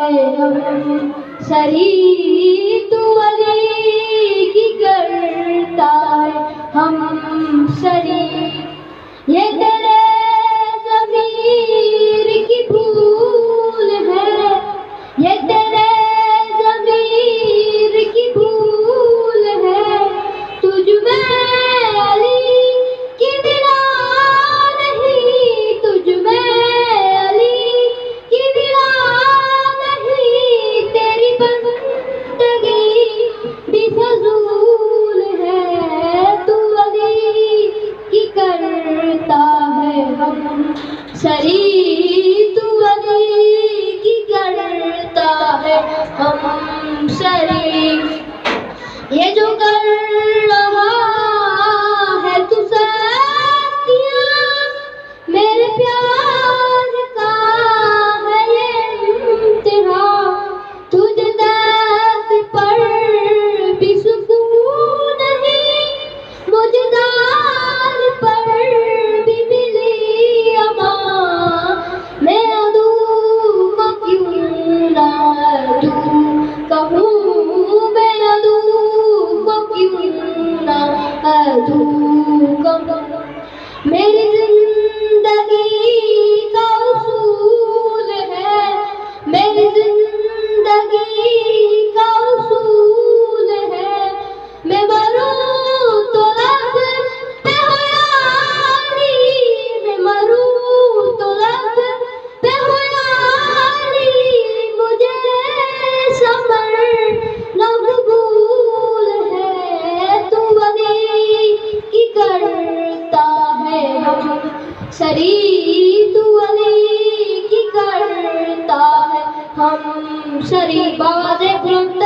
है हम सरी तू अली की करता है हम सरी। ये तेरे ज़मीर की भूल है, ये तेरे ज़मीर की भूल है। तुझ में अली की मिला नहीं, तुझ में अली की मिला नहीं। तेरी बंदगी भी फजूल है, तू अली की करता है हम सरी, तू अली की करता है हम सरी। ये जो कर रहा है तू साथिया, मेरे प्यार का है ये इम्तिहान। तुझे दर्द पर भी सुकून नहीं, मुझे दर्द पर भी मिली अमान। मैं अदू को क्यों ना अदू कहूँ, मैं अदू को क्यों ना अदू कहूँ। मेरी जिंदगी का उसूल है, मेरी जिंदगी का उसूल है। मैं मरूं तो लब पे हो यारी, मैं मरूं तो लब पे हो यारी। मुझे सबर न कबूल है, तू अली की करता है हम सरी, तू अली की करता है हम सरी। बाबा बुलंद